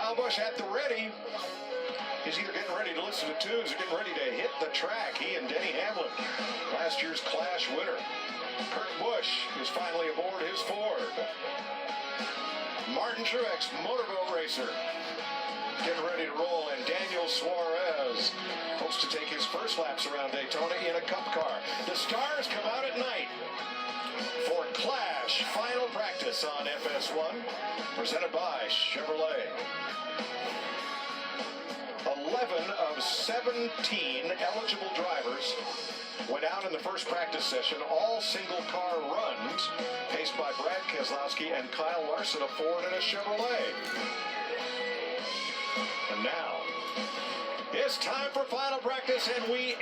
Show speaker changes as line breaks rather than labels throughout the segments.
Kyle Busch at the ready. He's either getting ready to listen to tunes or getting ready to hit the track. He and Denny Hamlin, last year's Clash winner. Kurt Busch is finally aboard his Ford. Martin Truex, motorboat racer, getting ready to roll, and Daniel Suarez hopes to take his first laps around Daytona in a cup car. The stars come out at night for Clash final practice on FS1, presented by Chevrolet. 11 of 17 eligible drivers went out in the first practice session, all single car runs, paced by Brad Keselowski and Kyle Larson, a Ford and a Chevrolet. And now, it's time for final practice, and we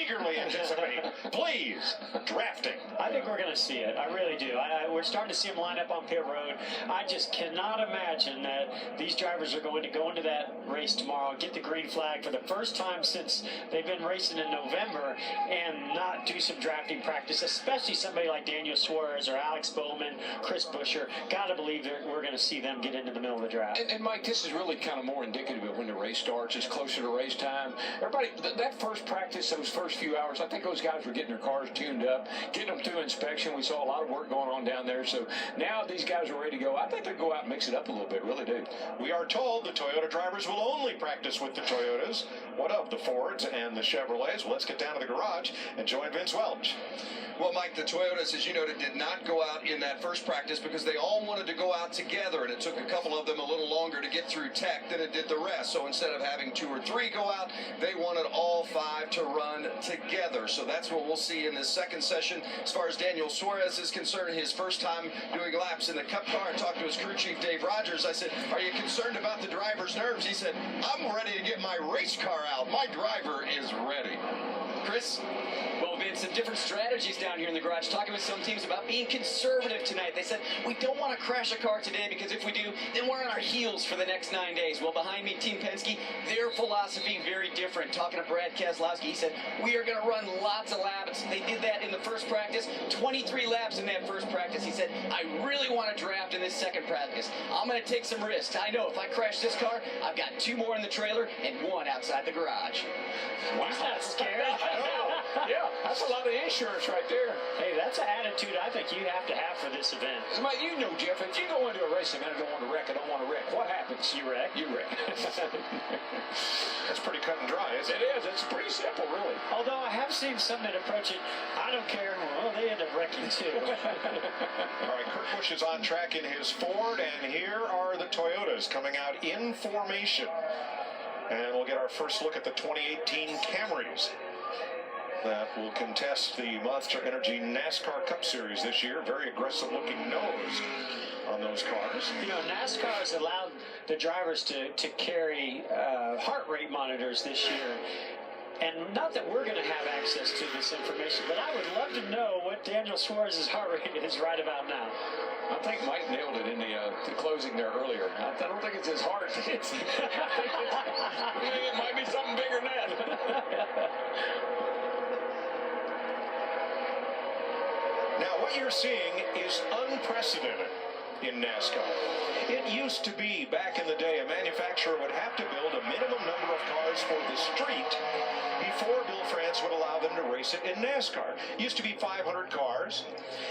eagerly anticipate, please, drafting.
I think we're going to see it. I really do. We're starting to see them line up on pit road. I just cannot imagine that these drivers are going to go into that race tomorrow, get the green flag for the first time since they've been racing in November, and not do some drafting practice, especially somebody like Daniel Suarez or Alex Bowman, Chris Buescher. Got to believe that we're going to see them get into the middle of the draft.
And Mike, this is really kind of more indicative of when the race starts. It's closer to race time. Everybody, that first practice, those first few hours, I think those guys were getting their cars tuned up, getting them through inspection. We saw a lot of work going on down there. So now these guys are ready to go. I think they'll go out and mix it up a little bit, really do.
We are told the Toyota drivers will only practice with the Toyotas. What of the Fords and the Chevrolets? Well, let's get down to the garage and join Vince Welch.
Well, Mike, the Toyotas, as you noted, did not go out in that first practice because they all wanted to go out together, and it took a couple of them a little longer to get through tech than it did the rest. So instead of having 2 or 3 go out, they wanted all 5 to run together. So that's what we'll see in this second session. As far as Daniel Suarez is concerned, his first time doing laps in the Cup car, I talked to his crew chief, Dave Rogers. I said, are you concerned about the driver's nerves? He said, I'm ready to get my race car out. My driver is ready. Chris?
Well, Vince, some different strategies down here in the garage. Talking with some teams about being conservative tonight. They said, we don't want to crash a car today because if we do, then we're on our heels for the next 9 days. Well, behind me, Team Penske, their philosophy very different. Talking to Brad Keselowski, he said, we are going to run lots of laps. They did that in the first practice, 23 laps in that first practice. He said, I really want to draft in this second practice. I'm going to take some risks. I know if I crash this car, I've got 2 more in the trailer and 1 outside the garage.
Wow. He's not scared.
Yeah, that's a lot of insurance right there.
Hey, that's an attitude I think you have to have for this event.
Mike, you know, Jeff, if you go into a race event and don't want to wreck, I don't want to wreck. What happens?
You wreck.
You wreck.
That's pretty cut and dry, isn't it?
It is. It's pretty simple, really.
Although I have seen some that approach it, I don't care. Well, they end up wrecking too.
All right, Kurt Busch is on track in his Ford, and here are the Toyotas coming out in formation. And we'll get our first look at the 2018 Camrys that will contest the Monster Energy NASCAR Cup Series this year. Very aggressive-looking nose on those cars.
You know, NASCAR has allowed the drivers to carry heart rate monitors this year. And not that we're going to have access to this information, but I would love to know what Daniel Suarez's heart rate is right about now.
I think Mike nailed it in the closing there earlier. I don't think it's his heart. I think it might be something bigger than that.
Now, what you're seeing is unprecedented in NASCAR. It used to be, back in the day, a manufacturer would have to build a minimum number of cars for the street before Bill France would allow them to race it in NASCAR. It used to be 500 cars,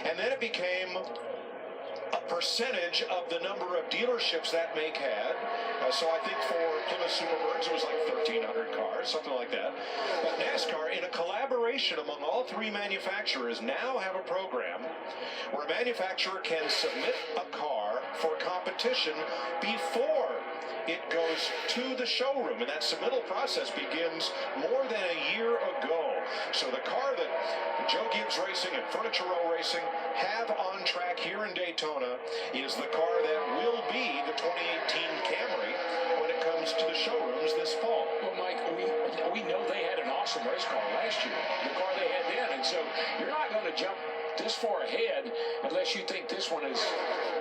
and then it became a percentage of the number of dealerships that make had. So I think for Plymouth Superbirds it was like 1,300 cars, something like that. But NASCAR, in a collaboration among all 3 manufacturers, now have a program where a manufacturer can submit a car for competition before it goes to the showroom, and that submittal process begins more than a year ago. So the car that Joe Gibbs Racing and Furniture Row Racing have on track here in Daytona is the car that will be the 2018 Camry when it comes to the showrooms this fall.
Well, Mike, we know they had an awesome race car last year, the car they had then, and so you're not going to jump this far ahead unless you think this one is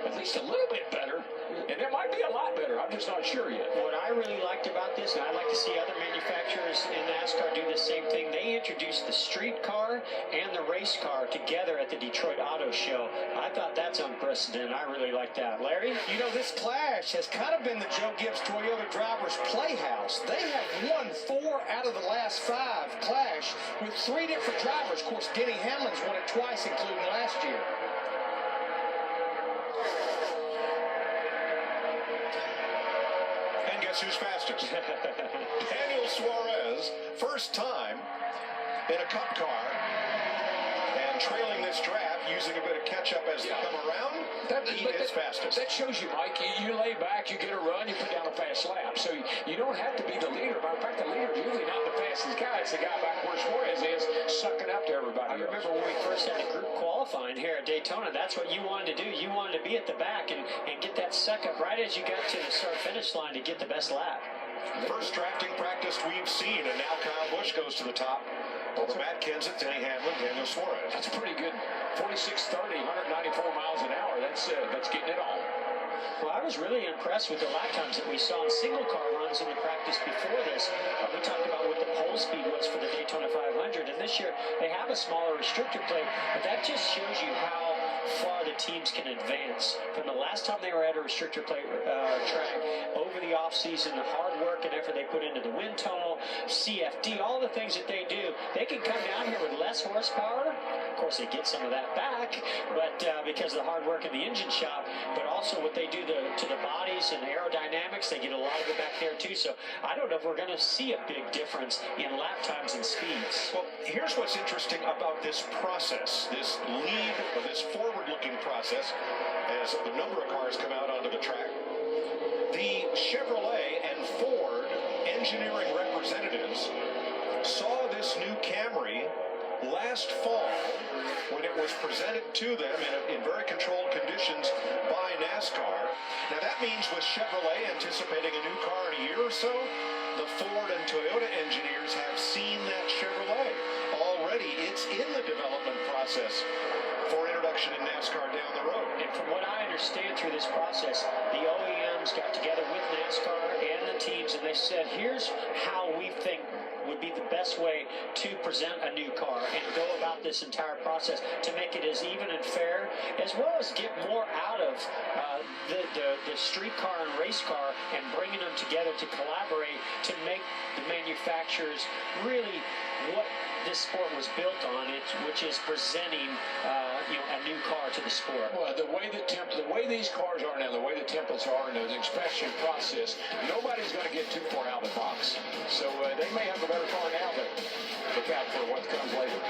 at least a little bit better. And it might be a lot better. I'm just not sure yet.
What I really liked about this, and I'd like to see other manufacturers in NASCAR do the same thing, they introduced the street car and the race car together at the Detroit Auto Show. I thought that's unprecedented. I really like that. Larry?
You know, this Clash has kind of been the Joe Gibbs Toyota Drivers Playhouse. They have won 4 out of the last 5 Clash with 3 different drivers. Of course, Denny Hamlin's won it twice, including last year.
And guess who's fastest? Daniel Suarez, first time in a Cup car, and trailing this draft, using a bit of catch-up as they come around. He is fastest.
That shows you, Mike, you lay back, you get a run, you put down a fast lap. So you don't have to be the leader. Matter of fact, the leader is usually not the fastest guy. It's the guy back where Suarez is, sucking up to everybody.
I remember when we first had the group qualifying here at Daytona, that's what you wanted to do. You wanted to be at the back and get that suck up right as you got to the start-finish line to get the best lap.
First drafting practice we've seen, and now Kyle Busch goes to the top over Matt Kenseth, Denny Hamlin, Daniel Suarez.
That's pretty good. 46.30, 194 miles an hour. That's getting it on.
Well, I was really impressed with the lap times that we saw in single car runs in the practice before this. We talked about what the pole speed was for the Daytona 500, and this year they have a smaller restrictor plate, but that just shows you how far the teams can advance from the last time they were at a restrictor plate track over the offseason, the hard work and effort they put into the wind tunnel, CFD, all the things that they do. They can come down here with less horsepower. Of course, they get some of that back, but because of the hard work in the engine shop, but also what they do to the bodies and aerodynamics, they get a lot of it back there too. So I don't know if we're going to see a big difference in lap times and speeds.
Well, here's what's interesting about this process, this lead, or this forward-looking process, as a number of cars come out onto the track. The Chevrolet and Ford engineering representatives saw this new Camry last fall when it was presented to them in very controlled conditions by NASCAR. Now that means with Chevrolet anticipating a new car in a year or so, the Ford and Toyota engineers have seen that Chevrolet. Already it's in the development process for introduction in NASCAR down the road.
And from what I understand through this process, the OEMs got together with NASCAR and the teams, and they said, here's how we think would be the best way to present a new car and go about this entire process to make it as even and fair, as well as get more out of the street car and race car, and bringing them together to collaborate to make the manufacturers really what this sport was built on, which is presenting a new car to the sport.
Well, the way these cars are now, the way the templates are in the inspection process, nobody's going to get too far out of the box. So they may have a better car now, but look out for what comes later.